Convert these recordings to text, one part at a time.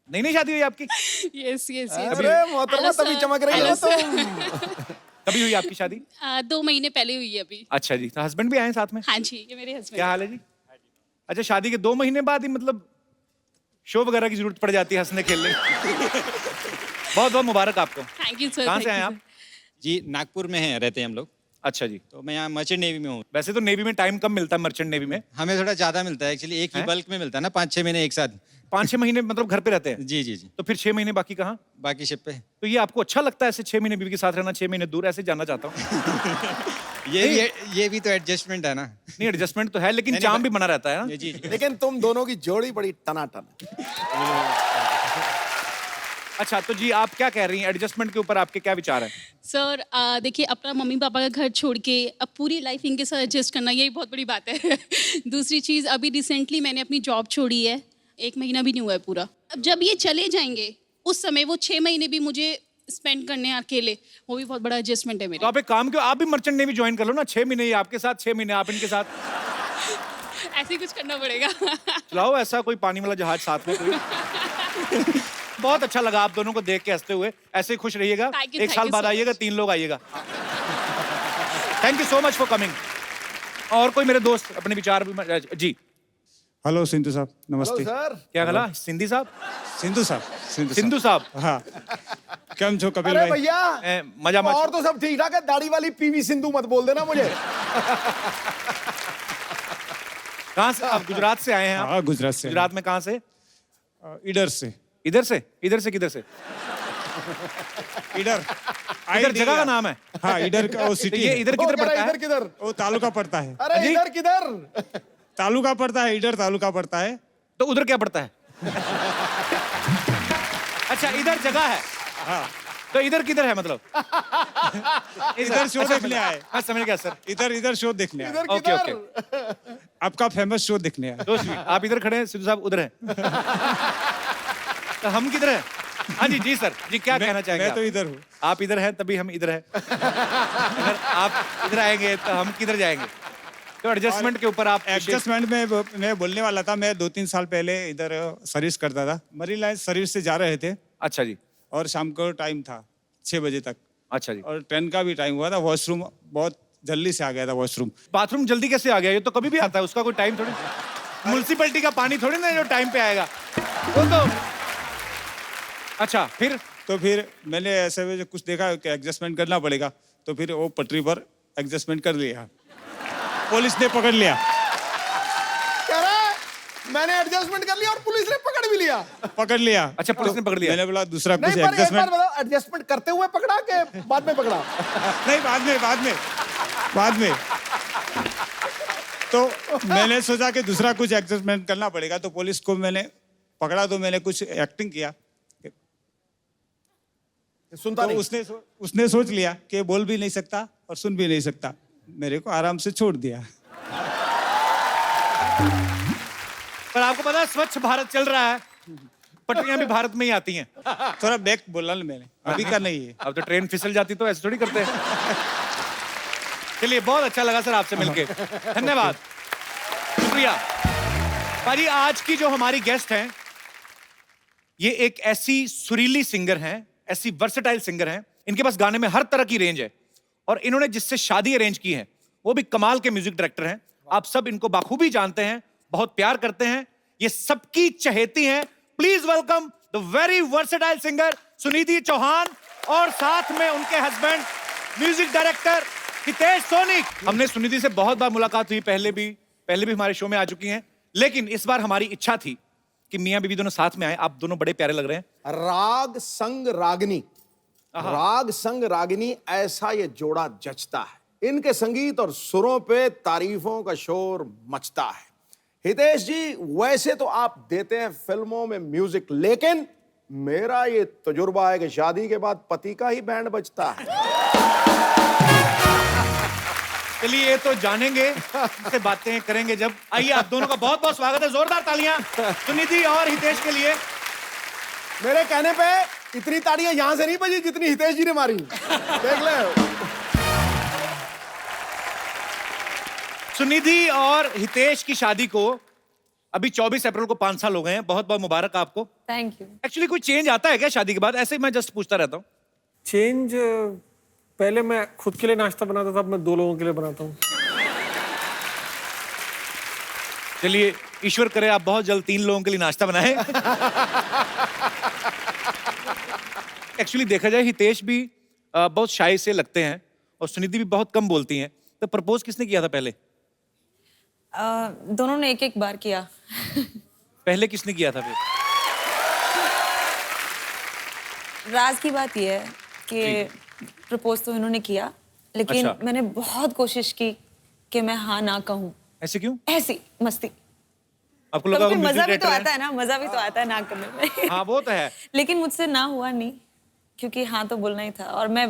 नहीं नहीं शादी हुई आपकी? यस यस अरे मोहतरमा तभी चमक रही हो तुम। कभी हुई आपकी शादी? 2 महीने पहले हुई है अभी। अच्छा जी, तो हस्बैंड भी आए हैं साथ में? हाँ जी, ये मेरे हस्बैंड। क्या हाल है जी? अच्छा, शादी के 2 महीने बाद ही मतलब शो वगैरह की जरूरत पड़ जाती है हंसने खेलने की। बहुत बहुत मुबारक आपको। Thank you sir. कहाँ से आए आप? जी, नागपुर में हैं, रहते हैं हम लोग। अच्छा जी। तो मैं यहाँ मर्चेंट नेवी में हूँ। वैसे तो नेवी में टाइम कम मिलता है, मर्चेंट नेवी में। हमें थोड़ा ज़्यादा मिलता है एक्चुअली, एक ही हैं? बल्क में मिलता है ना, 5-6 महीने एक साथ। 5-6 महीने मतलब घर पे रहते हैं? जी जी जी। तो फिर 6 महीने बाकी कहाँ? बाकी शिप पे। तो ये आपको अच्छा लगता है ऐसे 6 महीने बीवी के साथ रहना, 6 महीने दूर, ऐसे जानना चाहता हूँ। ये भी तो एडजस्टमेंट है ना। नहीं, एडजस्टमेंट तो है लेकिन नहीं, चाम नहीं, भी बना रहता है ना। जी जी। लेकिन तुम दोनों की जोड़ी बड़ी टनाटन है। अच्छा, तो जी आप क्या कह रही हैं, एडजस्टमेंट के ऊपर आपके क्या विचार हैं? सर देखिए, अपना मम्मी पापा का घर छोड़ के अब पूरी लाइफ इनके साथ एडजस्ट करना, यही बहुत बड़ी बात है। दूसरी चीज़, अभी रिसेंटली मैंने अपनी जॉब छोड़ी है, 1 महीना भी नहीं हुआ है पूरा। अब जब ये चले जाएंगे उस समय वो 6 महीने भी मुझे स्पेंड करने हैं अकेले, वो भी बहुत बड़ा एडजस्टमेंट है तो मेरे। आप एक काम क्यों, आप भी मर्चेंट नेवी ज्वाइन कर लो ना, 6 महीने ये आपके साथ, 6 महीने आप इनके साथ। ऐसे ही कुछ करना पड़ेगा। चलाओ ऐसा कोई पानी वाला जहाज साथ में कोई। बहुत अच्छा लगा आप दोनों को देख के हंसते हुए, ऐसे ही खुश रहिएगा। Thank you, एक thank साल you बाद so आइएगा, much. 3 लोग आइएगा। Thank you so much for coming. और कोई मेरे दोस्त अपने विचार भी जी। हेलो सिंधु साहब, हेलो नमस्ते। सर। क्या गला सिंधी साहब? सिंधु साहब, सिंधु साहब। हाँ, केम छो कपिल अरे भाई? भैया मजा मत। और तो सब ठीक ठाक है, दाढ़ी वाली पीवी सिंधु मत बोल देना मुझे। कहाँ से आप? गुजरात से आए हैं आप? हाँ, गुजरात से। गुजरात में कहाँ से? इधर से। इधर से? इधर से किधर से? इधर इधर जगह का नाम है? हाँ, इधर का वो तो सिटी ये है। इधर वो किधर कह रहा पड़ता है, है? इधर किधर? वो तालुका पड़ता है। अरे जी? इधर किधर? तालुका पड़ता है, इधर तालुका पड़ता है। तो उधर क्या पड़ता है? अच्छा, इधर जगह है। हाँ, तो इधर किधर है मतलब? इधर शो देखने आए। हाँ, समझ गया सर। इधर शो देखने आए। इधर ओके, किधर? आपका फेमस शो देखने आए। दोस्त भी, आप इधर खड़े हैं, सिद्धू साहब उधर हैं। तो हम किधर हैं? हाँ जी जी सर जी, क्या कहना चाहेंगे मैं तो आप? इधर हूँ। आप इधर हैं तभी हम इधर हैं। अगर आप इधर आएंगे तो हम किधर जाएंगे? तो एडजस्टमेंट के ऊपर आप एडजस्टमेंट में मैं बोलने वाला था, मैं 2-3 साल पहले इधर सर्विस करता था। मरीन लाइन सर्विस से जा रहे थे अच्छा जी। और शाम को टाइम था 6 बजे तक, अच्छा जी। और ट्रेन का भी टाइम हुआ था। वॉशरूम बहुत जल्दी से आ गया था वॉशरूम। बाथरूम जल्दी कैसे आ गया? ये तो कभी भी आता है, उसका कोई टाइम थोड़ी। म्युनिसिपैलिटी का पानी थोड़ी ना जो टाइम पे आएगा वो तो। अच्छा, फिर मैंने ऐसे में जो कुछ देखा कि एडजस्टमेंट करना पड़ेगा, तो फिर वो पटरी पर एडजस्टमेंट कर लिया। पुलिस ने पकड़ लिया। कह रहा है मैंने एडजस्टमेंट कर लिया और पुलिस ने पकड़ भी लिया। पकड़ लिया। अच्छा, पुलिस ने पकड़ लिया। मैंने बोला दूसरा कुछ नहीं, पर एक बार एडजस्टमेंट। बताओ, एडजस्टमेंट करते हुए पकड़ा के बाद में पकड़ा? नहीं, बाद में। तो मैंने सोचा कि दूसरा कुछ एडजस्टमेंट करना पड़ेगा, तो पुलिस को मैंने पकड़ा, तो मैंने कुछ एक्टिंग किया। सुनता तो नहीं। उसने सोच लिया कि बोल भी नहीं सकता और सुन भी नहीं सकता, मेरे को आराम से छोड़ दिया। पर आपको पता है स्वच्छ भारत चल रहा है, पटरियां भी भारत में ही आती हैं। थोड़ा बैक बोला ना मैंने, अभी का नहीं है। अब तो ट्रेन फिसल जाती तो ऐसे थोड़ी करते हैं। चलिए, बहुत अच्छा लगा सर आपसे मिलके, धन्यवाद, शुक्रिया। भाजी, आज की जो हमारी गेस्ट हैं, ये एक ऐसी सुरीली सिंगर हैं, ऐसी वर्सेटाइल सिंगर हैं, इनके पास गाने में हर तरह की रेंज है, और इन्होंने जिससे शादी अरेंज की है वो भी कमाल के म्यूजिक डायरेक्टर हैं। आप सब इनको बाखूबी जानते हैं, बहुत प्यार करते हैं, ये सबकी चहेती हैं। Please welcome the very versatile singer Sunidhi Chauhan, और साथ में उनके husband music director Hitesh Soni. हमने सुनिधि से बहुत बार मुलाकात हुई, पहले भी हमारे शो में आ चुकी हैं, लेकिन इस बार हमारी इच्छा थी कि मियां बीवी दोनों साथ में आए। आप दोनों बड़े प्यारे लग रहे हैं। राग संग रागनी, राग संग रागिनी, ऐसा ये जोड़ा जचता है। इनके संगीत और सुरों पे तारीफों का शोर मचता है। हितेश जी, वैसे तो आप देते हैं फिल्मों में म्यूजिक, लेकिन मेरा ये तजुर्बा है कि शादी के बाद पति का ही बैंड बजता है। चलिए, ये तो जानेंगे, इससे बातें करेंगे जब। आइए, आप दोनों का बहुत बहुत स्वागत है, जोरदार तालियां सुनिधि और हितेश के लिए। मेरे कहने पे इतनी ताड़ियां यहां से नहीं बजी जितनी हितेश जी ने मारी, देख ले। सुनिधि और हितेश की शादी को अभी 24 अप्रैल को 5 साल हो गए हैं, बहुत बहुत मुबारक आपको। Thank you. एक्चुअली कोई चेंज आता है क्या शादी के बाद? ऐसे ही मैं जस्ट पूछता रहता हूँ। चेंज पहले मैं खुद के लिए नाश्ता बनाता था, अब मैं 2 लोगों के लिए बनाता हूँ। चलिए, ईश्वर करे आप बहुत जल्द 3 लोगों के लिए नाश्ता बनाएं। एक्चुअली देखा जाए हितेश भी बहुत शाय से लगते हैं और सुनिधि भी बहुत कम बोलती हैं, तो प्रपोज किसने किया था पहले? दोनों ने एक एक बार किया। पहले किसने किया था फिर? राज की बात यह है कि प्रपोज तो इन्होंने किया, लेकिन अच्छा। मैंने बहुत कोशिश की कि मैं हाँ ना कहूँ। ऐसे क्यों? ऐसी मस्ती। आपको लगा कभी वो मजा भी म्यूजिक तो डायरेक्टर आता है ना, मजा भी तो आता है ना करने में। हाँ वो तो है। लेकिन मुझसे ना हुआ नहीं, क्योंकि हाँ तो बोलना ही था, और मैं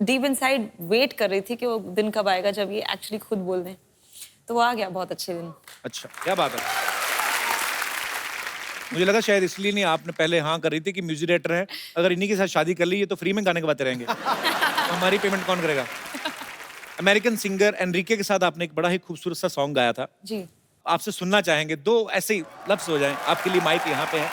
डीप इनसाइड वेट कर रही थी कि वो दिन कब आएगा जब ये एक्चुअली खुद बोल दें। तो वो आ गया बहुत अच्छे दिन। अच्छा, क्या बात है। मुझे लगा शायद इसलिए नहीं आपने पहले हाँ कर रही थी कि म्यूजिक डायरेक्टर है, अगर इन्हीं के साथ शादी कर ली ये तो फ्री में गाने गवाते रहेंगे। तो हमारी पेमेंट कौन करेगा? अमेरिकन सिंगर एनरिके के साथ आपने एक बड़ा ही खूबसूरत सा सॉन्ग गाया था, जी। आपसे सुनना चाहेंगे। 2 ऐसे ही लफ्ज हो जाएं आपके लिए, माइक यहाँ पे है।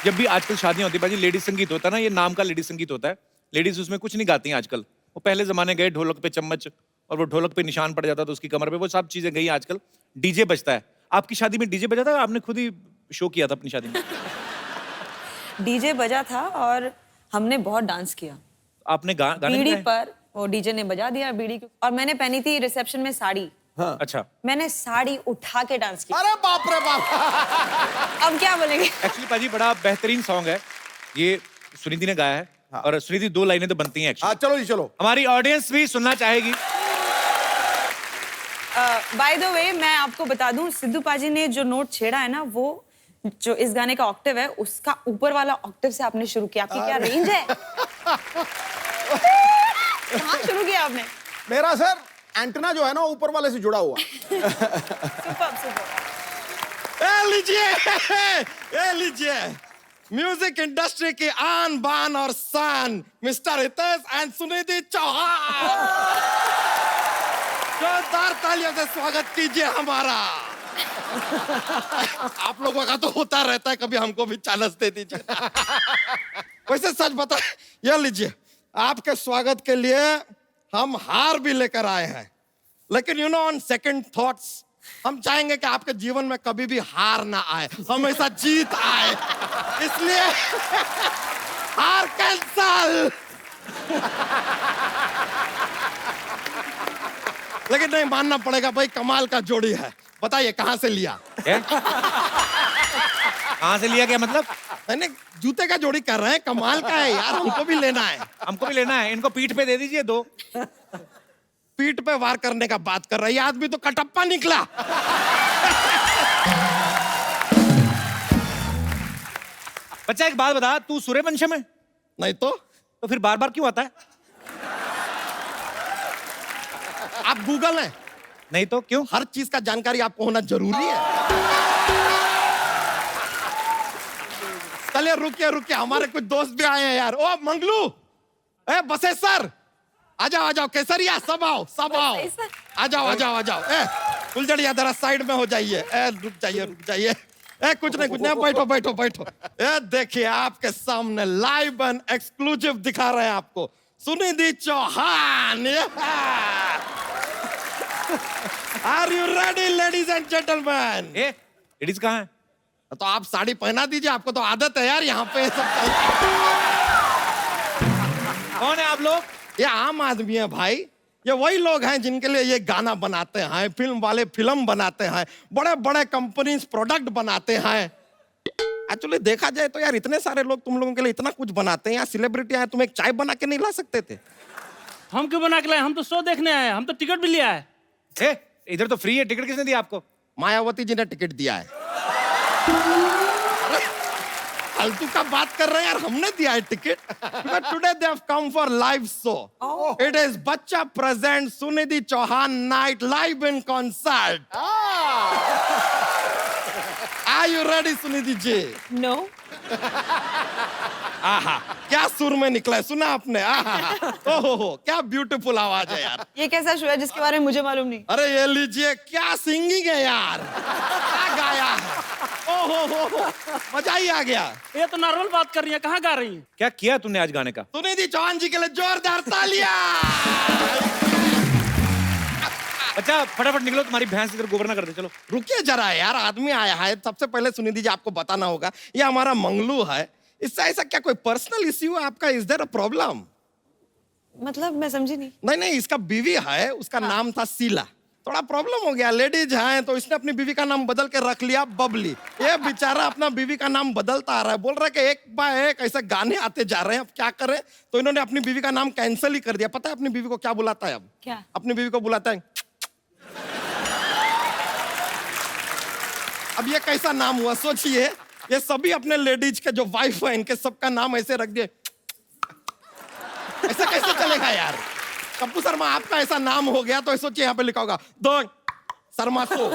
जब भी आजकल शादियां होती है बाजी, लेडीज संगीत होता है ना, ये नाम का लेडीज संगीत होता है। लेडीज उसमें कुछ नहीं गाती हैं आजकल। वो पहले जमाने गए ढोलक पे चम्मच, और वो ढोलक पे निशान पड़ जाता था उसकी कमर पे, वो सब चीजें गई। आजकल डीजे बजता है। आपकी शादी में डीजे बजा था? आपने खुद ही शो किया था अपनी शादी में? डीजे बजा था और हमने बहुत डांस किया। आपने गाने बीड़ी गाए? पर वो डीजे ने बजा दिया बीड़ी को, और मैंने पहनी थी रिसेप्शन में साड़ी। हाँ। अच्छा। मैंने साड़ी उठा के डांस किया। अरे बाप रे बाप। अब क्या बोलेंगे? एक्चुअली पाजी बड़ा बेहतरीन सॉन्ग है ये, सुनिधि ने गाया है। हाँ। और सुनिधि 2 लाइनें तो बनती हैं हाँ एक्चुअली। चलो जी चलो। हमारी ऑडियंस भी सुनना चाहेगी। बाय द वे मैं आपको बता दूं, सिद्धू पाजी ने जो नोट छेड़ा है ना, वो जो इस गाने का ऑक्टेव है, उसका ऊपर वाला ऑक्टेव से आपने शुरू किया। आपकी क्या रेंज है? कहाँ शुरू किया आपने? मेरा सर एंटेना जो है ना ऊपर वाले से जुड़ा हुआ। Super super. ये लीजिए म्यूजिक इंडस्ट्री की आन बान और शान मिस्टर हितेश एंड सुनिधि चौहान। जोरदार तालियों से स्वागत कीजिए हमारा। आप लोगों का तो होता रहता है, कभी हमको भी चांस दे दीजिए। वैसे सच बता, ये लीजिए आपके स्वागत के लिए हम हार भी लेकर आए हैं, लेकिन you know on second thoughts हम चाहेंगे कि आपके जीवन में कभी भी हार ना आए, हमेशा जीत आए, इसलिए हार कैंसल। लेकिन नहीं मानना पड़ेगा भाई, कमाल का जोड़ी है। बताइए कहां से लिया? कहाँ से लिया? क्या मतलब? नहीं जूते का जोड़ी कर रहे हैं, कमाल का है यार, हमको भी लेना है। हमको भी लेना है। इनको पीठ पे दे दीजिए 2। पीठ पे वार करने का बात कर रहा है, ये आदमी तो कटप्पा निकला। बच्चा एक बात बता, तू सूर्यवंशम है? नहीं तो फिर बार बार क्यों आता है? आप गूगल हैं? नहीं तो क्यों? हर चीज का जानकारी आपको होना जरूरी है। चलिए रुकिए, हमारे कुछ दोस्त भी आए हैं यार। ओ मंगलू, ए बसेसर, आ जाओ केसरिया, सब आओ। आ जाओ। ए फुलझड़िया जरा साइड में हो जाइए। ए रुक जाइए। ए कुछ नहीं, बैठो। ए देखिए आपके सामने लाइव एंड एक्सक्लूसिव दिखा रहे हैं आपको Sunidhi Chauhan. Are you ready ladies and gentleman? ए लेडीज कहाँ है? तो आप साड़ी पहना दीजिए, आपको तो आदत है यार यहाँ पे सब। कौन है आप लोग? ये आम आदमी है भाई, ये वही लोग हैं जिनके लिए ये गाना बनाते हैं, फिल्म वाले फिल्म बनाते हैं, बड़े बड़े कंपनीज प्रोडक्ट बनाते हैं। एक्चुअली देखा जाए तो यार इतने सारे लोग तुम लोगों के लिए इतना कुछ बनाते हैं, यहाँ सेलिब्रिटी आए, तुम एक चाय बना के नहीं ला सकते थे? हम क्यों बना के लाए? हम तो शो देखने आए, हम तो टिकट भी लिया है। इधर तो फ्री है, टिकट किसने दिया आपको? मायावती जी ने टिकट दिया है। फालतू का बात कर रहे हैं यार, हमने दिया है ticket. Today they have come for live show. It is बच्चा present Sunidhi Chauhan night live in concert. Are you ready Sunidhi ji? No. आहा, क्या सुर में निकला है, सुना आपने? ओहो, क्या ब्यूटीफुल आवाज है यार। ये कैसा शो है जिसके बारे में मुझे मालूम नहीं? अरे ये लीजिए, क्या सिंगिंग है यार, क्या गाया है। ओहो, मजा ही आ गया। ये तो नॉर्मल बात कर रही है, कहाँ गा रही है? क्या किया तूने आज गाने का? सुनिधि चौहान जी के लिए जोरदार तालियां। अच्छा फटाफट निकलो, तुम्हारी भैंस इधर गोबर ना कर दे। चलो रुकिए जरा यार, आदमी आया है। सबसे पहले सुनिधि जी आपको बताना होगा, ये हमारा मंगलू है। इससे ऐसा क्या कोई पर्सनल इश्यू है आपका? Is there a problem? मतलब मैं समझी नहीं। नहीं, इसका बीवी है, उसका नाम था शीला। थोड़ा प्रॉब्लम हो गया, लेडीज है तो इसने अपनी बीवी का नाम बदल के रख लिया बबली। ये बेचारा अपना बीवी का नाम बदलता आ रहा है, बोल रहा है कि एक बाय एक ऐसे गाने आते जा रहे हैं, अब क्या करें? तो इन्होंने अपनी बीवी का नाम कैंसिल ही कर दिया। पता है अपनी बीवी को क्या बुलाता है अब? क्या? अपनी बीवी को बुलाता है। अब ये कैसा नाम हुआ सोचिए, ये सभी अपने लेडीज के जो वाइफ है इनके सबका नाम ऐसे रख दिए। ऐसा कैसे चलेगा यार? कप्पू शर्मा आपका ऐसा नाम हो गया तो सोचिए यहाँ पे लिखा होगा दो शर्मा शो।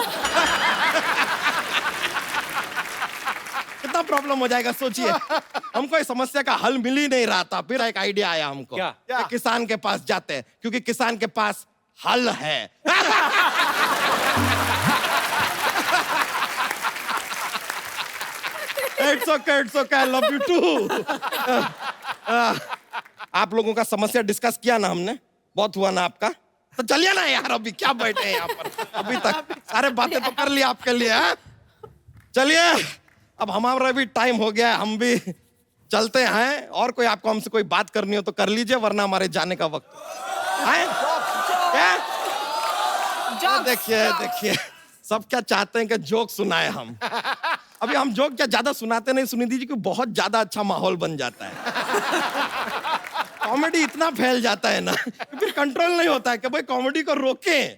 कितना प्रॉब्लम हो जाएगा सोचिए। हमको इस समस्या का हल मिल ही नहीं रहा था, फिर एक आइडिया आया हमको। क्या? कि किसान के पास जाते हैं, क्योंकि किसान के पास हल है। It's okay, I love you too. आप लोगों का समस्या डिस्कस किया ना हमने, बहुत हुआ ना आपका, तो चलिए ना यार, अभी क्या बैठे हैं यहाँ पर? अभी तक सारे बातें तो कर लिया आपके लिए। चलिए अब हमारा भी टाइम हो गया है, हम भी चलते हैं। और कोई आपको हमसे कोई बात करनी हो तो कर लीजिए, वरना हमारे जाने का वक्त है। क्या? देखिए सब क्या चाहते हैं कि जोक सुनाए हम। अभी हम जोक क्या ज्यादा सुनाते नहीं सुनिधि जी, कि बहुत ज्यादा अच्छा माहौल बन जाता है। कॉमेडी इतना फैल जाता है ना, फिर कंट्रोल नहीं होता है कि भाई कॉमेडी को रोकें।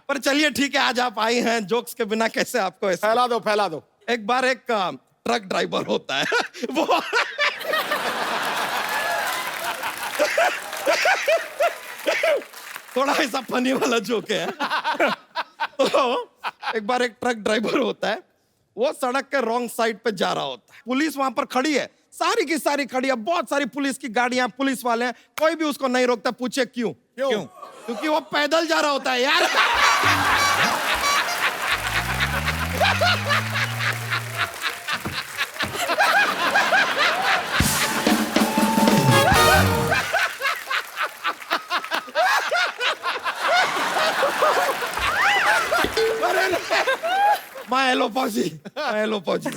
पर चलिए ठीक है, आज आप आई हैं, जोक्स के बिना कैसे आपको ऐसे फैला दो। एक बार एक ट्रक ड्राइवर होता है, वो थोड़ा ऐसा फनी वाला जोक है। तो एक बार एक ट्रक ड्राइवर होता है, वो सड़क के रॉन्ग साइड पे जा रहा होता है। पुलिस वहां पर खड़ी है, सारी की सारी खड़ी है, बहुत सारी पुलिस की गाड़ियां, पुलिस वाले हैं, कोई भी उसको नहीं रोकता। पूछे क्यों? क्योंकि वो पैदल जा रहा होता है यार। हेलो पौजी।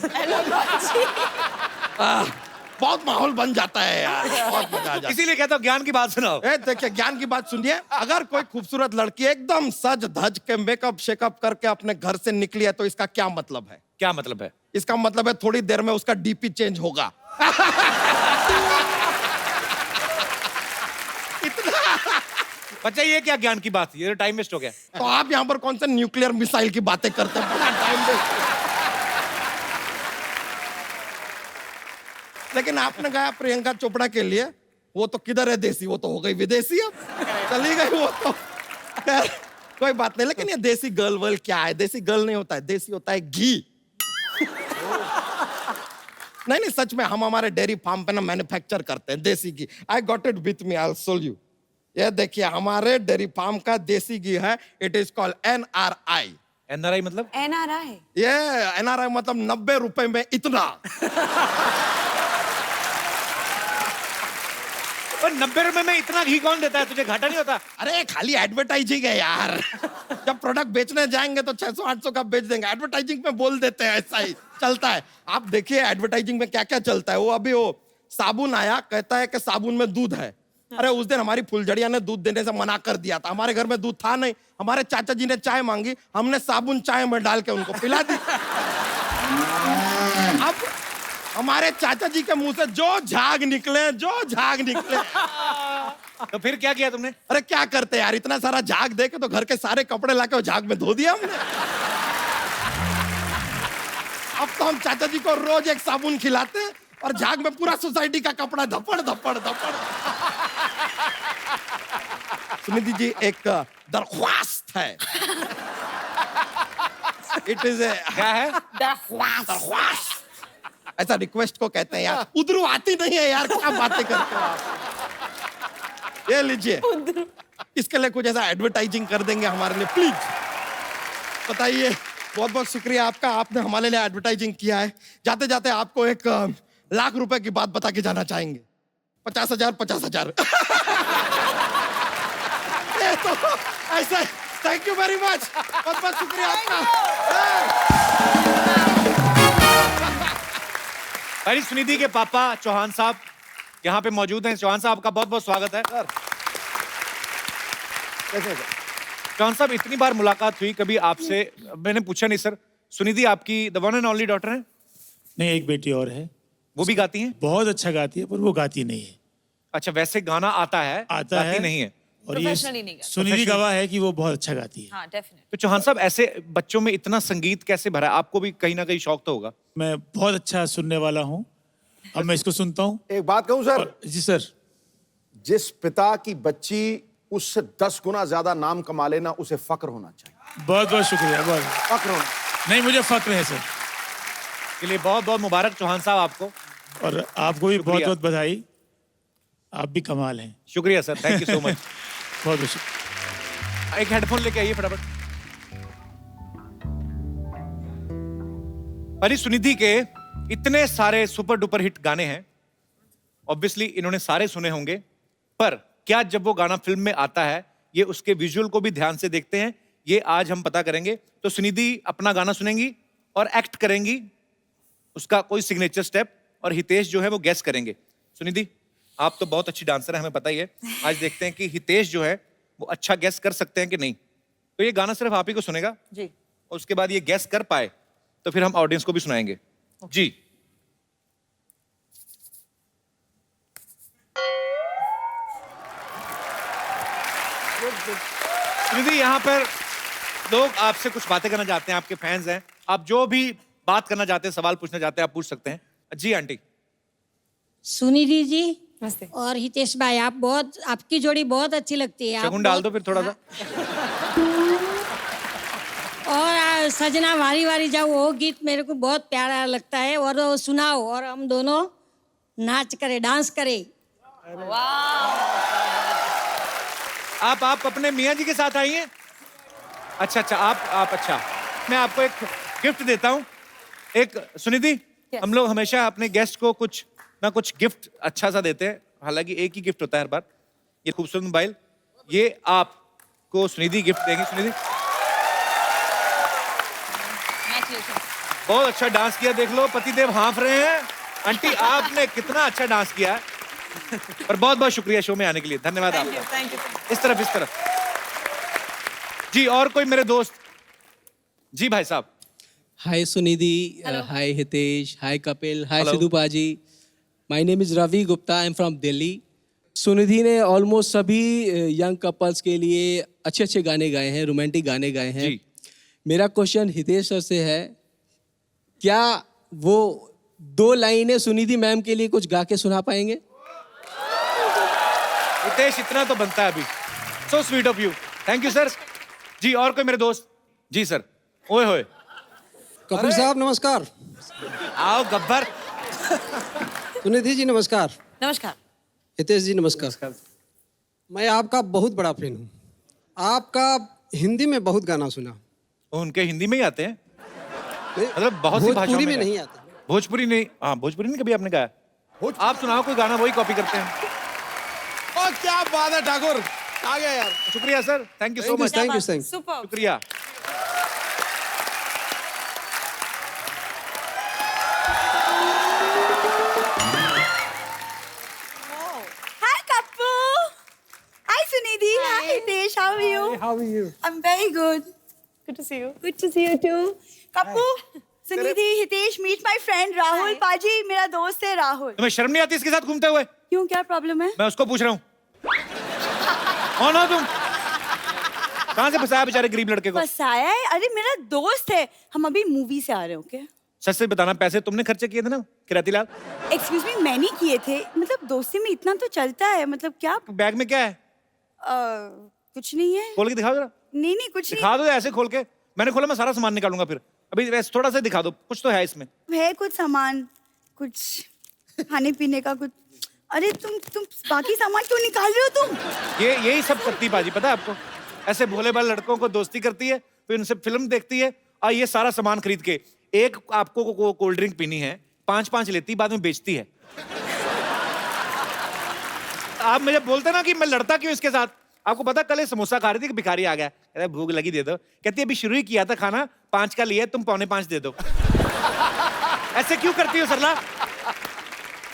बहुत माहौल बन जाता है यार, बहुत मजा आ जाता है। इसीलिए कहता हूँ ज्ञान की बात सुनाओ। देखिए ज्ञान की बात सुनिए, अगर कोई खूबसूरत लड़की एकदम सज धज के मेकअप शेकअप करके अपने घर से निकली है तो इसका क्या मतलब है? क्या मतलब है? इसका मतलब है थोड़ी देर में उसका डीपी चेंज होगा। बच्चा ये क्या ज्ञान की बात? ये टाइम वेस्ट हो गया। तो आप यहाँ पर कौन सा न्यूक्लियर मिसाइल की बातें करते हैं? बड़ा टाइम वेस्ट। लेकिन आपने गाया प्रियंका चोपड़ा के लिए, वो तो किधर है देसी, वो तो हो गई विदेशी, अब चली गई वो तो। खैर कोई बात नहीं, लेकिन ये देसी गर्ल वर्ल क्या है? देसी गर्ल नहीं होता है, देसी होता है घी। नहीं सच में, हम हमारे डेयरी फार्म पे ना मैन्युफैक्चर करते हैं देसी घी। I got it with me, I will show you. ये देखिए हमारे डेयरी फार्म का देसी घी है, it is called NRI। NRI मतलब? NRI? ये NRI मतलब 90 रुपए में इतना। पर 90 रुपए में इतना घी कौन देता है? तुझे घाटा नहीं होता? अरे खाली एडवर्टाइजिंग है यार। जब प्रोडक्ट बेचने जाएंगे तो 600-800 का बेच देंगे, एडवर्टाइजिंग में बोल देते हैं, ऐसा ही चलता है। आप देखिए एडवर्टाइजिंग में क्या क्या चलता है। वो अभी वो साबुन आया, कहता है कि साबुन में दूध है। अरे उस दिन हमारी फुलझड़िया ने दूध देने से मना कर दिया था, हमारे घर में दूध था नहीं। हमारे चाचा जी ने चाय मांगी, हमने साबुन चाय में डाल के उनको पिला दी। अब हमारे चाचा जी के मुंह से जो झाग निकले। तो फिर क्या किया तुमने? अरे क्या करते यार, इतना सारा झाग दे के तो घर के सारे कपड़े लाके झाग में धो दिया हमने। अब तो हम चाचा जी को रोज एक साबुन खिलाते हैं और झाग में पूरा सोसाइटी का कपड़ा धपड़। सुनिधि जी एक दरख्वास्त है। इट इज क्या है? दरख्वास्त। ऐसा रिक्वेस्ट को कहते हैं यार। उधरू आती नहीं है यार, क्या बातें करते हो आप। ये लीजिए, इसके लिए कुछ ऐसा एडवर्टाइजिंग कर देंगे हमारे लिए प्लीज। बताइए, बहुत बहुत शुक्रिया आपका, आपने हमारे लिए एडवर्टाइजिंग किया है। जाते जाते आपको 1,00,000 रुपए की बात बता के जाना चाहेंगे। 50,000 50,000 तो ऐसा। थैंक यू वेरी मच, बहुत बहुत शुक्रिया आपका। भाई सुनिधि के पापा चौहान साहब यहाँ पे मौजूद हैं। चौहान साहब का बहुत बहुत स्वागत है। चौहान साहब, इतनी बार मुलाकात हुई, कभी आपसे मैंने पूछा नहीं सर, सुनिधि आपकी the one and only daughter है? नहीं, एक बेटी और है। वो भी गाती हैं? बहुत अच्छा गाती है, पर वो गाती नहीं है। अच्छा, वैसे गाना आता है, आता गाती है नहीं है। और ये Professionally नहीं गाती। सुनिधि गवाह है कि वो बहुत अच्छा गाती है। हाँ डेफिनेट। तो चौहान साहब, ऐसे बच्चों में इतना संगीत कैसे भरा है? आपको भी कहीं ना कहीं शौक तो होगा। मैं बहुत अच्छा सुनने वाला हूँ, अब मैं इसको सुनता हूँ। एक बात कहूं सर, जी सर। जिस पिता की बच्ची उससे 10 गुना ज्यादा नाम कमा लेना, उसे फक्र होना चाहिए। बहुत बहुत शुक्रिया। बहुत फक्र होना। नहीं, मुझे फक्र है सर। के लिए बहुत बहुत मुबारक चौहान साहब आपको। और आपको भी बहुत बहुत बधाई, आप भी कमाल हैं। शुक्रिया sir, thank you so much. बहुत बहुत शुक्रिया। एक हेडफोन लेके आइए फटाफट। परी सुनिधि के इतने सारे सुपर डुपर हिट गाने हैं, ऑब्वियसली इन्होंने सारे सुने होंगे, पर क्या जब वो गाना फिल्म में आता है, ये उसके विजुअल को भी ध्यान से देखते हैं? ये आज हम पता करेंगे। तो सुनिधि अपना गाना सुनेंगी और एक्ट करेंगी, उसका कोई सिग्नेचर स्टेप, और हितेश जो है वो गेस करेंगे। सुनिधि, आप तो बहुत अच्छी डांसर है, हमें पता ही है। आज देखते हैं कि हितेश जो है वो अच्छा गेस कर सकते हैं कि नहीं। तो ये गाना सिर्फ आप ही को सुनेगा जी। और उसके बाद ये गेस कर पाए तो फिर हम ऑडियंस को भी सुनाएंगे। जी। सुनिधि, यहाँ पर लोग आपसे कुछ बातें करना चाहते हैं, आपके फैंस हैं। आप जो भी बात करना चाहते हैं, सवाल पूछना चाहते हैं, आप पूछ सकते हैं। जी आंटी। सुनिधि जी नमस्ते। और हितेश भाई, आप बहुत, आपकी जोड़ी बहुत अच्छी लगती है। आप शगुन डाल दो बहुत- फिर थोड़ा सा। और सजना वारी वारी जाओ, वो गीत मेरे को बहुत प्यारा लगता है, और वो सुनाओ और हम दोनों नाच करें, डांस करें। आप अपने मियाँ जी के साथ आई हैं? अच्छा अच्छा, आप अच्छा। मैं आपको एक गिफ्ट देता हूँ। एक सुनिधि, हम लोग हमेशा अपने गेस्ट को कुछ ना कुछ गिफ्ट अच्छा सा देते हैं, हालांकि एक ही गिफ्ट होता है हर बार। ये खूबसूरत मोबाइल, ये आपको सुनिधि गिफ्ट देंगी। सुनिधि, बहुत अच्छा डांस किया, देख लो पतिदेव हाँफ रहे हैं। आंटी, आपने कितना अच्छा डांस किया है। पर बहुत बहुत शुक्रिया शो में आने के लिए, धन्यवाद आपका। Thank you. इस तरफ जी। और कोई मेरे दोस्त? जी भाई साहब। हाय सुनिधि, हाय हितेश, हाय कपिल, हाय Hello. Sidhu paaji. My name is Ravi Gupta, I am from Delhi. Sunidhi ने ऑलमोस्ट सभी यंग कपल्स के लिए अच्छे अच्छे गाने गाए हैं, रोमांटिक गाने गाए हैं। जी। मेरा क्वेश्चन हितेश सर से है, क्या वो 2 लाइनें सुनिधि मैम के लिए कुछ गा के सुना पाएंगे? हितेश, इतना तो बनता है अभी। So sweet of you, thank you sir. जी, और कोई मेरे दोस्त? जी सर। ओए होए, कपिल साहब नमस्कार। आओ गब्बर। सुनिधि जी नमस्कार। नमस्कार। हितेश जी नमस्कार। मैं आपका बहुत बड़ा फैन हूँ। आपका हिंदी में बहुत गाना सुना। उनके हिंदी में ही आते हैं? नहीं, मतलब बहुत सी भाषाओं भोजपुरी में में गाए। नहीं आते। भोजपुरी नहीं? हाँ, भोजपुरी नहीं कभी आपने गाया? आप सुनाओ कोई गाना, वही कॉपी करते हैं। और क्या बात है ठाकुर, आ गया यार। शुक्रिया sir, thank you so much. Thank you. Super. शुक्रिया। Hi, Kappu. Hi, Sunidhi. Hi, Hitesh. How are you? How are you? I'm very good. Good to see you. Good to see you too. Kappu, Sunidhi, Hitesh, meet my friend Rahul. पाजी, मेरा दोस्त है राहुल। तुम्हें शर्म नहीं आती इसके साथ घूमते हुए? क्यों, क्या प्रॉब्लम है? मैं उसको पूछ रहा हूँ। कौन हो तुम? कहाँ से फंसाया बेचारे गरीब लड़के को? फंसाया है? अरे मेरा दोस्त है, हम अभी मूवी से आ रहे हैं। ओके, सच से बताना, पैसे तुमने खर्चे किए थे ना किराती लाल? एक्सक्यूज मी, मैंने किए थे। मतलब दोस्ती में इतना तो चलता है। मतलब क्या? बैग में क्या है? कुछ नहीं है। खोल के दिखा दो जरा। नहीं नहीं, कुछ दिखा दो ऐसे खोल के। मैंने खोला, मैं सारा सामान निकालूंगा फिर। अभी वैसे थोड़ा सा दिखा दो, कुछ तो है इसमें। नहीं है। कुछ सामान कुछ खाने पीने का कुछ। अरे तुम बाकी सामान क्यों निकाल रहे हो तुम? यही सब करती बाजी, पता है आपको? ऐसे भोले भाले लड़कों को दोस्ती करती है, फिर उनसे फिल्म देखती है और ये सारा सामान खरीद के, एक आपको कोल्ड ड्रिंक पीनी है, 5-5 लेती, बाद में बेचती है। आप मुझे बोलते ना कि मैं लड़ता क्यों इसके साथ। आपको पता कल ये समोसा खा रही थी कि भिखारी आ गया, अरे भूख लगी दे दो, कहती है अभी शुरू ही किया था खाना, 5 का लिया, तुम 4.25 दे दो। ऐसे क्यों करती हो सरला?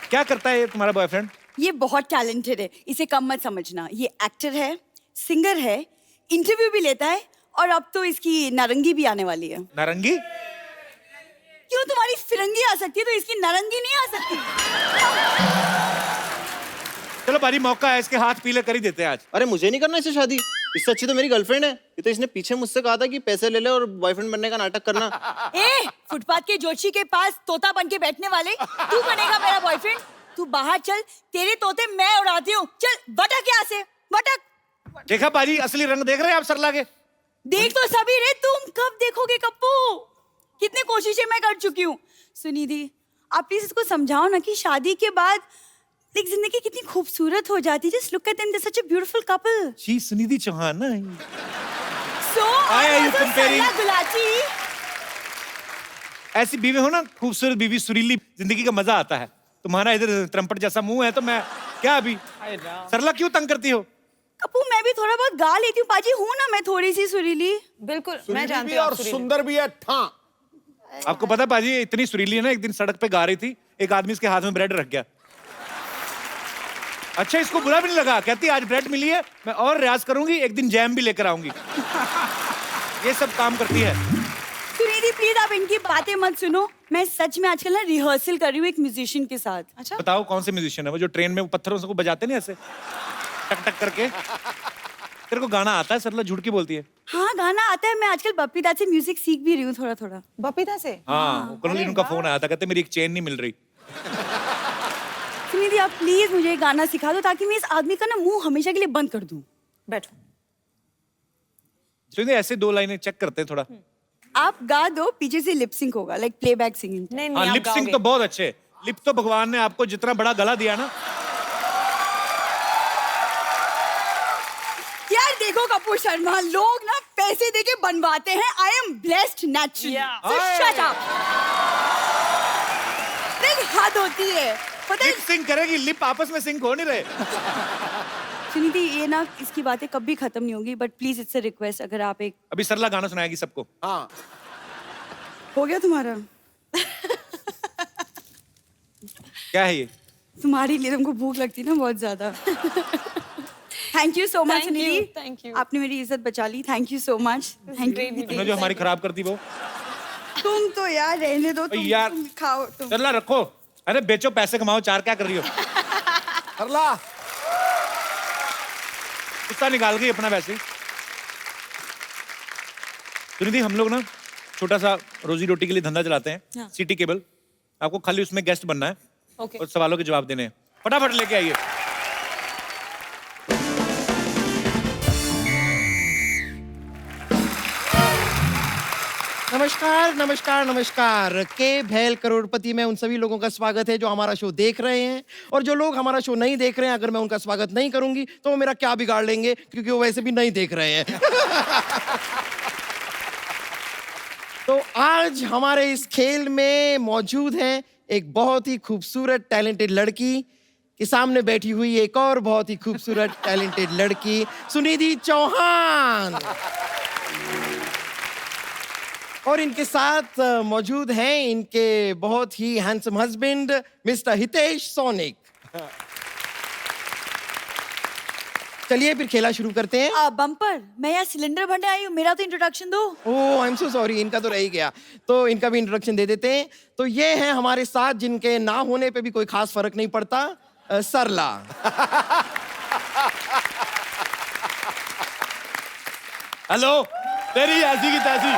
क्या करता है ये तुम्हारा बॉयफ्रेंड? ये बहुत टैलेंटेड है, इसे कम मत समझना। ये एक्टर है, सिंगर है, इंटरव्यू भी लेता है और अब तो इसकी नारंगी भी आने वाली है। नारंगी? क्यों, तुम्हारी फिरंगी आ सकती है तो इसकी नारंगी नहीं आ सकती? चलो भारी मौका है, इसके हाथ पीले कर ही देते हैं आज। अरे मुझे नहीं करना इससे शादी, इससे अच्छी तो मेरी गर्लफ्रेंड है। ये तो इसने पीछे मुझसे कहा था कि पैसे ले ले और बॉयफ्रेंड बनने का नाटक करना। ए, फुटपाथ के जोशी के पास तोता बन के बैठने वाले, तू बनेगा मेरा बॉयफ्रेंड? तू बाहर चल, तेरे तोते मैं उड़ाती हूँ। चल भटक यहाँ से, भटक। देखा बाजी, असली रंग देख रहे हैं आप सरला के? देख तो सभी रे, तुम कब देखोगे कप्पू? कितनी कोशिशें मैं कर चुकी हूँ। सुनिधि, आप प्लीज इसको समझाओ ना कि शादी के बाद एक जिंदगी कितनी खूबसूरत हो जाती है। Just look at them, they are such a beautiful couple. She Sunidhi Chauhan ना। So I are you comparing? Gulati. ऐसी बीवी हो ना, खूबसूरत बीवी, सुरीली, जिंदगी का मजा आता है। तुम्हारा इधर त्रंपट जैसा मुंह है तो मैं क्या अभी। सरला क्यों तंग करती हो? कप्पू, मैं भी थोड़ा बहुत गा लेती हूँ पाजी, हूँ ना मैं थोड़ी सी सुरीली। बिल्कुल, मैं सुरीली जानती भी हूँ और सुंदर भी है। ठां। आपको पता है बाजी, इतनी सुरीली है ना, एक दिन सड़क पे गा रही थी, एक आदमी इसके हाथ में ब्रेड रख गया। अच्छा, इसको बुरा भी नहीं लगा, कहती आज ब्रेड मिली है, मैं और रियाज करूंगी, एक दिन जैम भी लेकर आऊंगी। ये सब काम करती है। सुनिधि प्लीज आप इनकी बातें मत सुनो। मैं सच में आजकल ना रिहर्सल कर रही हूँ एक म्यूजिशियन के साथ। अच्छा, बताओ कौन से म्यूजिशियन है वो, जो ट्रेन में वो पत्थरों से बजाते नहीं ऐसे टक टक करके? तेरे को गाना आता है सरला? झूठ की बोलती है। हाँ, गाना आता है। मैं आजकल बप्पीदा से म्यूजिक सीख भी रही हूँ थोड़ा थोड़ा। बपीता से? हाँ, कल उनका फोन आया था, कहते मेरी एक चेन नहीं मिल रही। सुनिधि, आप प्लीज मुझे गाना सिखा दो ताकि मैं इस आदमी का ना मुंह हमेशा के लिए बंद कर दूं। बैठो। सुनिधि, ऐसे 2 लाइनें चेक करते हैं थोड़ा। आप गा दो, पीछे से लिप सिंक होगा, लाइक प्लेबैक सिंगिंग। नहीं हाँ, नहीं, लिप सिंक तो बहुत अच्छे। लिप तो भगवान ने आपको जितना बड़ा गला दिया ना। यार देखो कपूर शर्मा, लोग ना पैसे देके बनवाते हैं। I am blessed naturally. Shut up. देख, हद होती है, पता है? लिप सिंक करेगी, लिप आपस में सिंक हो नहीं रहे। सुनिधि, ये ना इसकी बातें कभी खत्म नहीं होंगी, but please it's a request, अगर आप एक। अभी सरला गाना सुनाएगी सबको। हाँ, हो गया तुम्हारा? क्या है ये? तुम्हारे लिए तुमको भूख लगती ना बहुत ज्यादा। Thank you so much Sunidhi, thank you. आपने मेरी इज्जत बचा ली। Thank you so much. Thank you. तुमने जो हमारी खराब कर दी वो। तुम तो यार रहने दो, तुम यार। तुम खाओ तुम। सरला रखो, अरे बेचो, पैसे कमाओ, 4 क्या कर रही हो? सरला, गुस्सा निकाल गई अपना वैसे। सुनिधि, हम लोग ना छोटा सा रोजी रोटी के लिए धंधा चलाते हैं। हाँ। City cable. आपको खाली उसमें गेस्ट बनना है Okay. और सवालों के जवाब देने हैं। फटाफट लेके आइए। नमस्कार नमस्कार नमस्कार। के भैल करोड़पति में उन सभी लोगों का स्वागत है जो हमारा शो देख रहे हैं, और जो लोग हमारा शो नहीं देख रहे हैं, अगर मैं उनका स्वागत नहीं करूंगी तो वो मेरा क्या बिगाड़ लेंगे, क्योंकि वो वैसे भी नहीं देख रहे हैं। तो आज हमारे इस खेल में मौजूद हैं एक बहुत ही खूबसूरत टैलेंटेड लड़की के सामने बैठी हुई एक और बहुत ही खूबसूरत टैलेंटेड लड़की, सुनिधि चौहान। और इनके साथ मौजूद हैं इनके बहुत ही handsome husband mister Hitesh Sonik. चलिए फिर खेला शुरू करते हैं। बम्पर, मैं यहाँ सिलेंडर भरने आई हूँ, मेरा तो इंट्रोडक्शन दो। ओह, आई एम सो सॉरी, इनका तो रह ही गया, तो इनका भी इंट्रोडक्शन दे देते हैं। तो ये हैं हमारे साथ जिनके ना होने पे भी कोई खास फर्क नहीं पड़ता, सरला। हेलो, तेरी ऐसी की तैसी,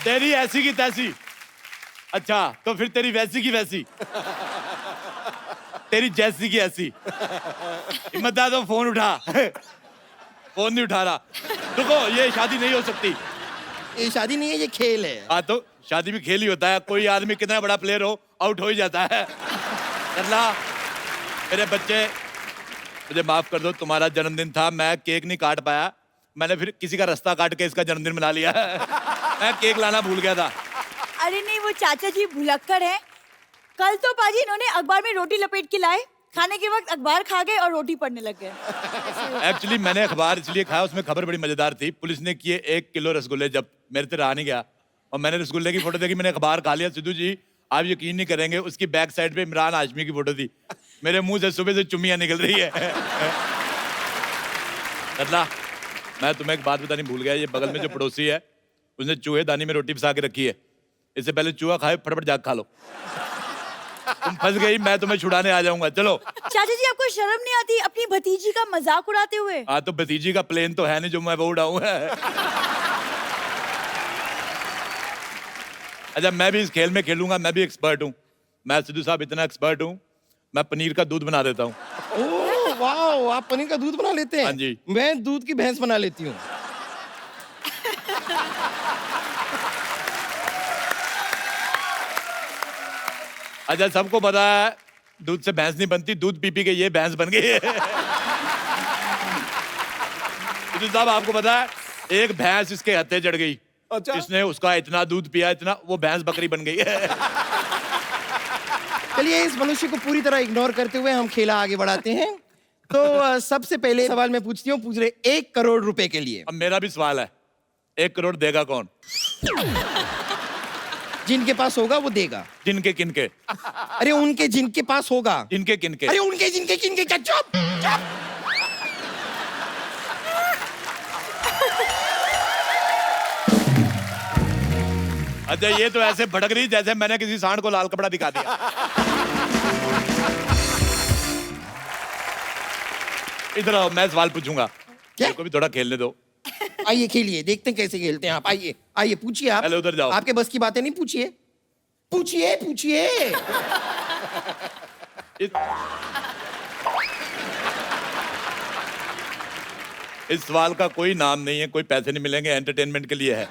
तेरी ऐसी की तैसी। अच्छा, तो फिर तेरी वैसी की वैसी, तेरी जैसी की ऐसी। हिम्मत है तो फोन उठा। फोन नहीं उठा रहा। रुको, ये शादी नहीं हो सकती। ये शादी नहीं है, ये खेल है। हाँ, तो शादी भी खेल ही होता है, कोई आदमी कितना बड़ा प्लेयर हो आउट हो ही जाता है। करला मेरे बच्चे, मुझे माफ कर दो, तुम्हारा जन्मदिन था, मैं केक नहीं काट पाया, मैंने फिर किसी का रास्ता काट के इसका जन्मदिन मना लिया। मैं केक लाना भूल गया था। अरे नहीं, वो चाचा जी भुलक्कड़ है। कल तो पाजी इन्होंने अखबार में रोटी लपेट के लाए, खाने के वक्त अखबार खा गए और रोटी पढ़ने लग गए। एक्चुअली मैंने अखबार इसलिए खाया, उसमें खबर बड़ी मजेदार थी। पुलिस ने किए 1 किलो रसगुल्ले, जब मेरे से रहा नहीं गया और मैंने रसगुल्ले की फोटो देखी, मैंने अखबार खा लिया। सिद्धू जी आप यकीन नहीं करेंगे, उसकी बैक साइड पे इमरान हाशमी की फोटो थी। मेरे मुंह से सुबह से चुम्मियां निकल रही है। अल्लाह, मैं तुम्हें एक बात बतानी भूल गया, ये बगल में जो पड़ोसी है उसने चूहे दानी में रोटी फंसा के रखी है। इससे पहले चूहा खाए फटाफट जाग खा लो। तुम फंस गई, मैं तुम्हें छुड़ाने आ जाऊंगा। चलो। चाचा जी आपको शर्म नहीं आती अपनी भतीजी का मजाक उड़ाते हुए? हाँ तो भतीजी का प्लेन तो है नहीं जो मैं वो उड़ाऊं। अच्छा, मैं भी इस खेल में खेलूंगा, मैं भी एक्सपर्ट हूँ। मैं सिद्धू साहब इतना एक्सपर्ट हूँ, मैं पनीर का दूध बना देता हूँ। ओह वाह, आप पनीर का दूध बना लेते हैं? हाँ जी। मैं दूध की भैंस बना लेती हूँ। अच्छा, सबको पता है दूध से भैंस नहीं बनती, दूध पी पी के ये भैंस बन गई है। सिद्धू साहब आपको पता है, एक भैंस इसके हत्थे चढ़ गई। अच्छा। इसने उसका इतना दूध पिया, इतना, वो भैंस बकरी बन गई है। चलिए, इस मनुष्य को पूरी तरह इग्नोर करते हुए हम खेला आगे बढ़ाते हैं। तो सबसे पहले सवाल मैं पूछती हूँ, पूछ रहे 1 करोड़ रुपए के लिए। अब मेरा भी सवाल है, 1 करोड़ देगा कौन? जिनके पास होगा वो देगा। जिनके किनके? अरे उनके जिनके पास होगा। जिनके किनके? अरे उनके जिनके किनके क्या? चुप चुप। अच्छा, ये तो ऐसे भड़क रही जैसे मैंने किसी सांड को लाल कपड़ा दिखा दिया। इधर आओ, मैं सवाल पूछूंगा। क्या? को भी थोड़ा खेलने दो। आइए खेलिए, देखते हैं कैसे खेलते हैं आप। आइए आइए, पूछिए आप। पहले उधर जाओ। आपके बस की बातें नहीं, पूछिए पूछिए पूछिए। इस सवाल का कोई नाम नहीं है, कोई पैसे नहीं मिलेंगे, एंटरटेनमेंट के लिए है।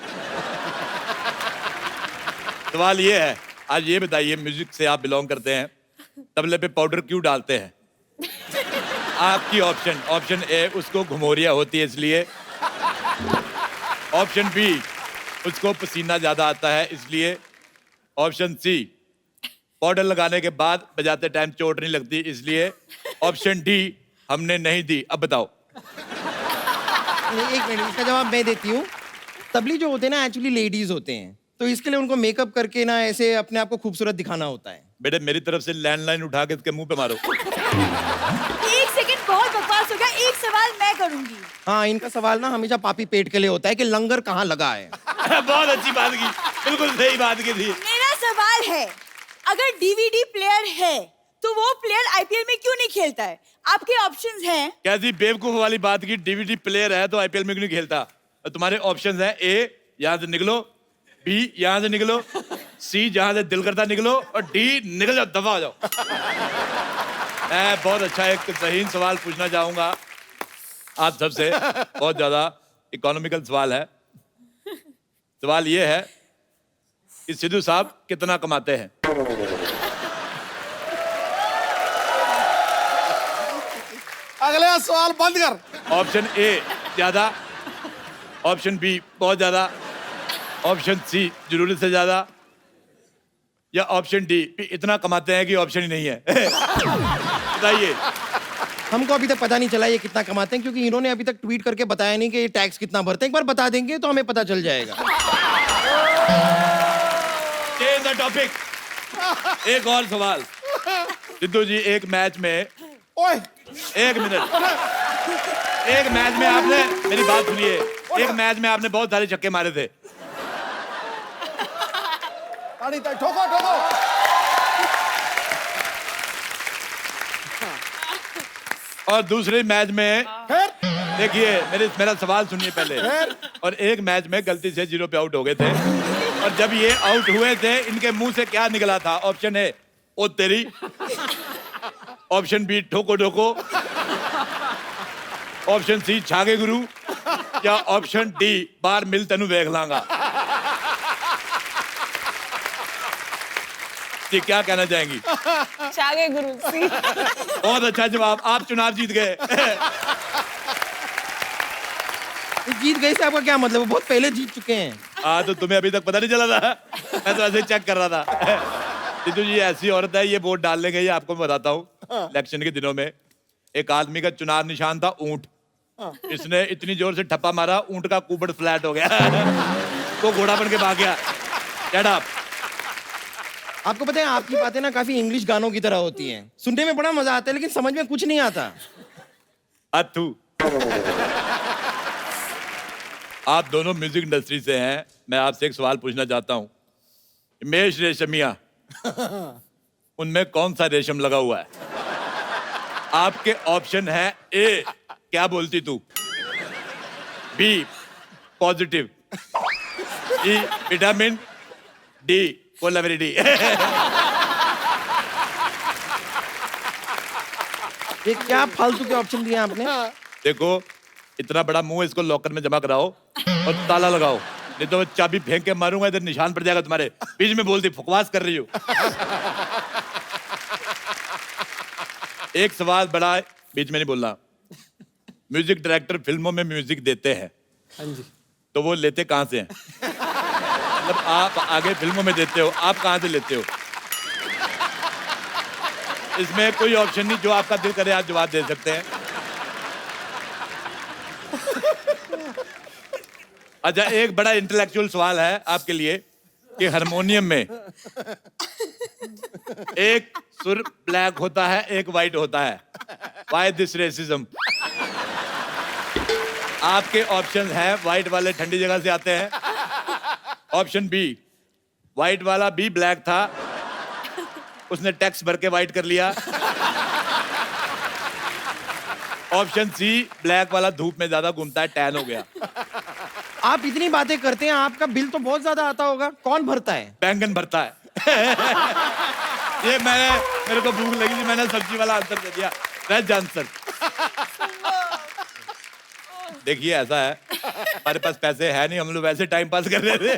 सवाल ये है, आज ये बताइए, म्यूजिक से आप बिलोंग करते हैं, तबले पे पाउडर क्यों डालते हैं? आपकी ऑप्शन ए, उसको घुमोरिया होती है इसलिए। ऑप्शन बी, उसको पसीना ज्यादा आता है इसलिए। ऑप्शन सी, पाउडर लगाने के बाद बजाते टाइम चोट नहीं लगती इसलिए। ऑप्शन डी, हमने नहीं दी। अब बताओ। एक मिनट, इसका जवाब मैं देती हूँ। तबली जो होते हैं ना, एक्चुअली लेडीज होते हैं, तो इसके लिए उनको मेकअप करके ना ऐसे अपने आप को खूबसूरत दिखाना होता है। बेटे, मेरी तरफ से लैंडलाइन उठा के इसके मुंह पे मारो। 1 सेकंड, बहुत बकवास हो गया। एक सवाल मैं करूंगी। हाँ, इनका सवाल ना हमेशा पापी पेट के लिए होता है कि लंगर कहाँ लगा है। बहुत अच्छी बात की, बिल्कुल सही बात की थी। मेरा सवाल है, अगर डीवीडी प्लेयर है तो वो प्लेयर आईपीएल में क्यों नहीं खेलता है? आपके ऑप्शंस हैं। कैसी बेवकूफ वाली बात की, डीवीडी प्लेयर है तो आईपीएल में क्यों नहीं खेलता? और तुम्हारे ऑप्शंस हैं, ए यहाँ से निकलो, बी यहाँ से निकलो, सी जहाँ से दिल करता निकलो, और डी निकल जाओ, दफा हो जाओ। मैं बहुत अच्छा एक सही सवाल पूछना चाहूंगा आप सबसे, बहुत ज्यादा इकोनॉमिकल सवाल है। सवाल ये है कि सिद्धू साहब कितना कमाते हैं? अगला सवाल बंद कर। ऑप्शन ए ज्यादा, ऑप्शन बी बहुत ज्यादा, ऑप्शन सी जरूरत से ज्यादा, या ऑप्शन डी इतना कमाते हैं कि ऑप्शन ही नहीं है। बताइए। हमको अभी तक पता नहीं चला ये कितना कमाते हैं, क्योंकि इन्होंने अभी तक ट्वीट करके बताया नहीं कि ये टैक्स कितना भरते हैं। एक बार बता देंगे तो हमें पता चल जाएगा। Change the topic. एक और सवाल। सिद्धू जी, एक मैच में, ओए, एक मिनट, एक मैच में आपने, मेरी बात सुनिए, एक मैच में आपने बहुत सारे छक्के मारे थे। ठोको ठोको। और दूसरे मैच में देखिए, मेरा सवाल सुनिए पहले। और एक मैच में गलती से 0 पे आउट हो गए थे, और जब ये आउट हुए थे इनके मुंह से क्या निकला था? ऑप्शन ए, ओ तेरी। ऑप्शन बी, ठोको ठोको। ऑप्शन सी, छागे गुरु। या ऑप्शन डी, बार मिल तनु वेख लांगा। जी क्या कहना चाहेंगी? चागे गुरु सी। बहुत अच्छा जवाब, आप चुनाव जीत गए। जीत गए से आपका क्या मतलब? वो बहुत पहले जीत चुके हैं। हाँ तो तुम्हें अभी तक पता नहीं चला था? मैं तो ऐसे चेक कर रहा था। सिद्धू जी ऐसी औरत है, ये वोट डालने गई है, आपको मैं बताता हूँ। इलेक्शन के दिनों में एक आदमी का चुनाव निशान था ऊंट। इसने इतनी जोर से ठप्पा मारा, ऊंट का कुबड़ फ्लैट हो गया। तो घोड़ा बन के भाग गया। Shut up। आपको पता है आपकी बातें ना काफी इंग्लिश गानों की तरह होती हैं। सुनने में बड़ा मजा आता है लेकिन समझ में कुछ नहीं आता। अथू। आप दोनों म्यूजिक इंडस्ट्री से हैं, मैं आपसे एक सवाल पूछना चाहता हूँ। हिमेश रेशमिया, उनमें कौन सा रेशम लगा हुआ है? आपके ऑप्शन है ए क्या बोलती तू, B positive, C vitamin, D Kolaveri. ये क्या फालतू के ऑप्शन दिए आपने? देखो इतना बड़ा मुंह, इसको लॉकर में जमा कराओ और ताला लगाओ, नहीं तो चाबी फेंक के मारूंगा, इधर निशान पड़ जाएगा तुम्हारे। बीच में बोलती बकवास कर रही हो। एक सवाल बड़ा है, बीच में नहीं बोलना। म्यूजिक डायरेक्टर फिल्मों में म्यूजिक देते हैं, हाँ जी। तो वो लेते कहाँ से हैं? मतलब आप आगे फिल्मों में देते हो, आप कहाँ से लेते हो? इसमें कोई ऑप्शन नहीं, जो आपका दिल करे आप जवाब दे सकते हैं। अच्छा एक बड़ा इंटेलेक्चुअल सवाल है आपके लिए कि हारमोनियम में एक सुर ब्लैक होता है, एक वाइट होता है। Why this racism? आपके ऑप्शन है, व्हाइट वाले ठंडी जगह से आते हैं। ऑप्शन बी, व्हाइट वाला भी ब्लैक था, उसने टैक्स भर के व्हाइट कर लिया। ऑप्शन सी, ब्लैक वाला धूप में ज्यादा घूमता है, टैन हो गया। आप इतनी बातें करते हैं, आपका बिल तो बहुत ज्यादा आता होगा। कौन भरता है? बैंगन भरता है। ये मेरे को भूख लगी थी, मैंने सब्जी वाला आंसर दे दिया, वेज आंसर। देखिए ऐसा है, हमारे पास पैसे है नहीं, हम लोग वैसे टाइम पास कर रहे थे।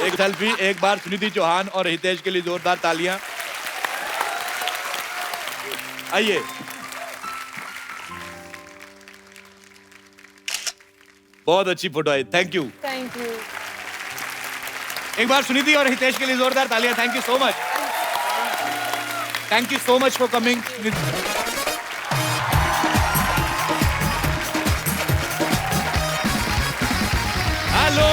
एक सेल्फी एक बार सुनिधि चौहान और हितेश के लिए जोरदार तालियां। आइए। बहुत अच्छी फोटो आई, थैंक यू। Thank you. एक बार सुनिधि और हितेश के लिए जोरदार तालियां। Thank you so much, thank you so much for coming. Hello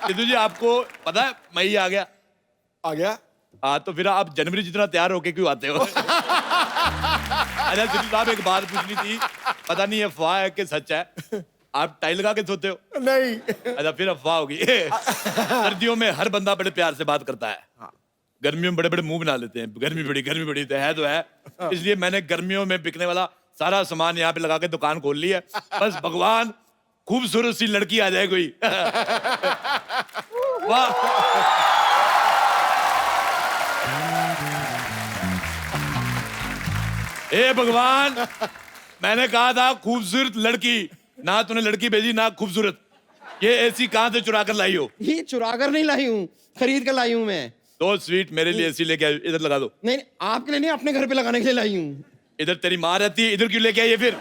Siddhu ji, आपको पता है मई आ गया? आ गया? हाँ तो फिर आप जनवरी जितना तैयार होके क्यों आते हो? अच्छा सिद्धू साहब एक बात पूछनी थी, पता नहीं अफवाह है कि सच है, आप टाई लगा के सोते हो? नहीं। अच्छा फिर अफवाह होगी। सर्दियों में हर बंदा बड़े प्यार से बात करता है, गर्मियों में बड़े बड़े मुंह बना लेते हैं, गर्मी बड़ी तो है। इसलिए मैंने गर्मियों में बिकने वाला सारा सामान यहाँ पे लगा के दुकान खोल ली है। बस भगवान खूबसूरत सी लड़की आ जाए कोई। वाह। ए भगवान, मैंने कहा था खूबसूरत लड़की, ना तूने लड़की भेजी ना खूबसूरत। ये एसी कहाँ से चुरा कर लाई हो? ये चुरा कर नहीं लाई हूँ, खरीद कर लाई हूँ मैं। तो स्वीट मेरे लिए एसी लेके आई, इधर लगा दो। नहीं आपके लिए नहीं, अपने घर पे लगाने के लिए लाई हूँ। इधर तेरी माँ रहती है, इधर क्यों लेके आई है फिर?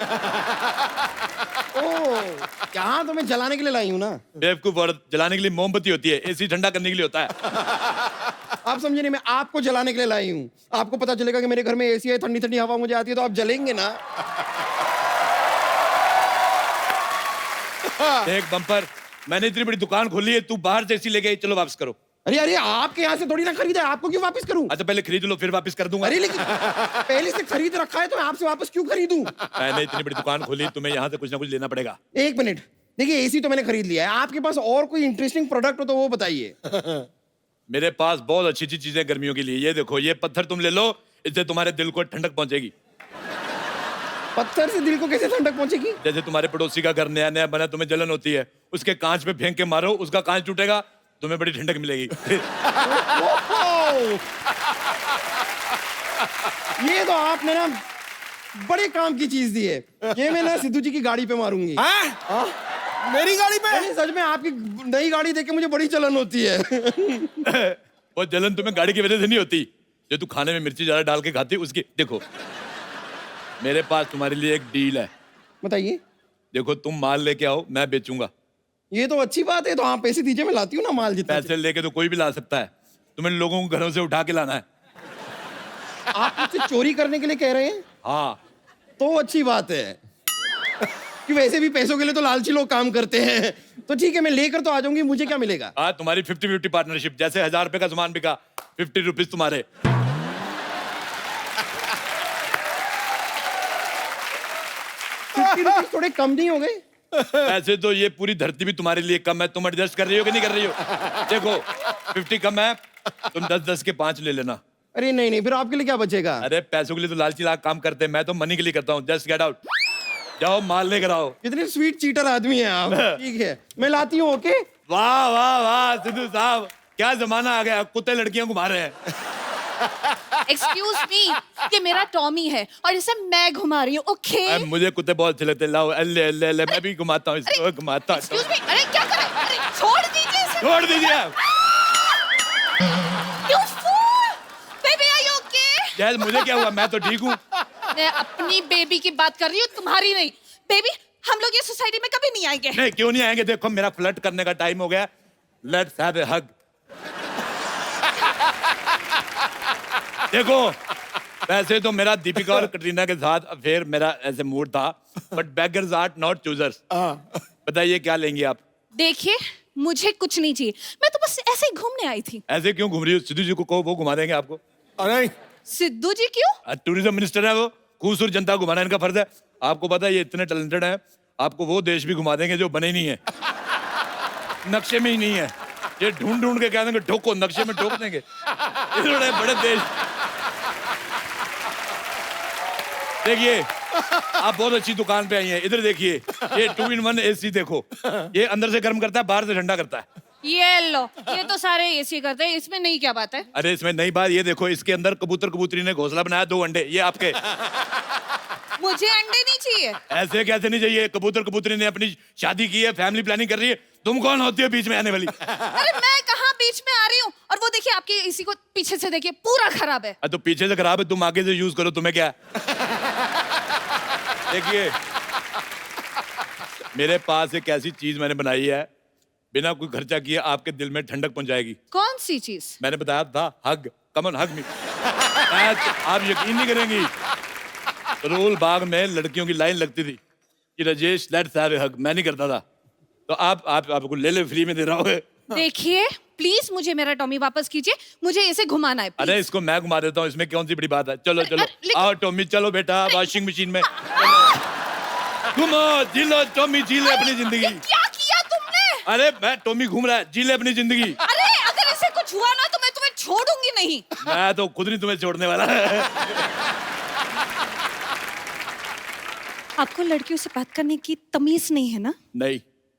ओह, यहाँ तो मैं जलाने के लिए लाई हूँ ना। बेवकूफ औरत, जलाने के लिए मोमबत्ती होती है, एसी ठंडा करने के लिए होता है। आप समझे नहीं, मैं आपको जलाने के लिए लाई हूँ। आपको पता चलेगा कि मेरे घर में एसी है, ठंडी ठंडी हवा मुझे आती है, तो आप जलेंगे ना। देख बम्पर, मैंने इतनी बड़ी दुकान खोली है, तू बाहर से एसी लेके आई, चलो वापस करो। अरे आपके यहाँ से थोड़ी ना खरीदा है, आपको क्यों वापस करूं? अच्छा पहले खरीद लो फिर वापस कर दूंगा। अरे लेकिन पहले से खरीद रखा है तो आपसे वापस क्यों खरीदूं? मैंने इतनी बड़ी दुकान खोली, तुम्हें यहाँ से कुछ ना कुछ लेना पड़ेगा। एक मिनट, देखिए एसी तो मैंने खरीद लिया है, आपके पास और कोई इंटरेस्टिंग प्रोडक्ट हो तो वो बताइए। मेरे पास बहुत अच्छी अच्छी चीजें गर्मियों के लिए। ये देखो, ये पत्थर तुम ले लो, इससे तुम्हारे दिल को ठंडक पहुंचेगी। पत्थर से दिल को कैसे ठंडक पहुंचेगी? जैसे तुम्हारे पड़ोसी का घर नया नया बना, तुम्हें जलन होती है, उसके कांच पे फेंक के मारो, उसका कांच टूटेगा, तुम्हें बड़ी ठंडक मिलेगी। ये तो आपने ना बड़े काम की चीज दी है। ये मैं ना सिद्धू जी की गाड़ी पे मारूंगी। मेरी गाड़ी पे? नहीं, सच में आपकी नई गाड़ी देख के मुझे बड़ी जलन होती है। वो जलन तुम्हें गाड़ी की वजह से नहीं होती, जो तू खाने में मिर्ची ज्यादा डाल के खाती है उसकी। देखो मेरे पास तुम्हारे लिए एक डील है। बताइए। देखो तुम माल लेके आओ, मैं बेचूंगा। ये तो अच्छी बात है, तो आप पैसे दीजिए, मैं लाती हूँ ना माल जितना। पैसे लेके तो कोई भी ला सकता है, तुम्हें लोगों को घरों से उठा के लाना है। आप मुझसे चोरी करने के लिए कह रहे हैं? हाँ। तो अच्छी बात है कि वैसे भी पैसों के लिए तो लालची लोग काम करते हैं। तो ठीक है, मैं लेकर तो आ जाऊंगी। मुझे क्या मिलेगा? हाँ, तुम्हारी 50-50 पार्टनरशिप। जैसे 1000 रुपए का सामान बिका, 50 रुपीज तुम्हारे। थोड़े कम नहीं हो गए? ऐसे तो ये पूरी धरती भी तुम्हारे लिए कम है। तुम एडजस्ट कर रही हो कि नहीं कर रही हो? देखो 50 कम है, तुम 10-10 के 5 ले लेना। अरे नहीं नहीं, फिर आपके लिए क्या बचेगा? अरे पैसों के लिए तो लालची लाख काम करते हैं, मैं तो मनी के लिए करता हूँ। जस्ट गेट आउट, जाओ माल लेकर आओ। कितने स्वीट चीटर आदमी हैं आप। ठीक है, मैं लाती हूँ। ओके। वाह वाह वाह सिद्धू साहब, क्या जमाना आ गया, कुत्ते लड़कियां घुमा रहे हैं। एक्सक्यूज मी, ये मेरा टॉमी है और इसे मैं घुमा रही हूँ। ओके। मुझे कुत्ते बहुत अच्छे लगते हैं। लाओ, अल्ले अल्ले अल्ले, मैं भी घुमाता हूँ इसको, घुमाता हूँ। एक्सक्यूज मी, अरे क्या कर रहे हैं? अरे छोड़ दीजिए इसे। छोड़ दीजिए। You fool! Baby, are you okay? जैस मुझे क्या हुआ, मैं तो ठीक हूँ। मैं अपनी बेबी की बात कर रही हूँ, तुम्हारी नहीं। बेबी, हम लोग ये सोसाइटी में कभी नहीं आएंगे। नहीं, क्यों नहीं आएंगे? देखो मेरा फ्लर्ट करने का टाइम हो गया। लेट्स हैव ए हग। देखो वैसे तो मेरा दीपिका और कटरीना के साथ अफेयर मेरा ऐसे मूड था, but beggars are not choosers. बताइए क्या लेंगी आप? देखिए, मुझे कुछ नहीं चाहिए, मैं तो बस ऐसे ही घूमने आई थी। ऐसे क्यों घूम रही हो? सिद्धू जी को कहो, वो घुमा देंगे आपको। अरे सिद्धू जी क्यों? टूरिज्म मिनिस्टर है वो, खूबसूरत जनता को घुमाना इनका फर्ज है। आपको पता है ये इतने टैलेंटेड है, आपको वो देश भी घुमा देंगे जो बने नहीं है, नक्शे में ही नहीं है। ये ढूंढ ढूंढ के कह देंगे ठोको, नक्शे में ठोक देंगे। ये बड़े देश। देखिए आप बहुत अच्छी दुकान पे आई हैं, इधर देखिए, ये 2-in-1 AC देखो, ये अंदर से गर्म करता है, बाहर से ठंडा करता है। ये लो, ये तो सारे एसी करते हैं, इसमें नहीं क्या बात है? अरे इसमें नई बात ये देखो, इसके अंदर कबूतर कबूतरी ने घोंसला बनाया, 2 अंडे, ये आपके। मुझे अंडे नहीं चाहिए। ऐसे कैसे नहीं चाहिए? कबूतर कबूतरी ने अपनी शादी की है, फैमिली प्लानिंग कर रही है, तुम कौन होती है बीच में आने वाली? अरे मैं कहाँ बीच में आ रही हूँ? और वो देखिए आपके एसी को पीछे से देखिए, पूरा खराब है। तो पीछे से खराब है, तुम आगे से यूज करो, तुम्हें क्या? देखिए मेरे पास एक ऐसी चीज मैंने बनाई है, बिना कोई खर्चा किए आपके दिल में ठंडक पहुंचाएगी। कौन सी चीज? मैंने बताया था, हग। कम ऑन हग मी। आप यकीन नहीं करेंगी, रोल बाग में लड़कियों की लाइन लगती थी कि राजेश लेट्स हैव ए हग, मैं नहीं करता था, तो आपको ले फ्री में दे रहा हूँ। देखिए प्लीज मुझे मेरा टॉमी वापस कीजिए, मुझे इसे घुमाना है। अरे इसको मैं घुमा देता हूँ, इसमें कौन सी बड़ी बात है? चलो चलो आओ टॉमी, चलो बेटा वॉशिंग मशीन में घूमो, जी लो टॉमी, जी ले अपनी जिंदगी। क्या किया तुमने? अरे मैं टॉमी घूम रहा है, जी ले अपनी जिंदगी। अरे अगर इसे कुछ हुआ ना तो मैं तुम्हें छोड़ूंगी नहीं। मैं तो खुद नहीं तुम्हें छोड़ने वाला। आपको लड़कियों से बात करने की तमीज नहीं है ना? नहीं।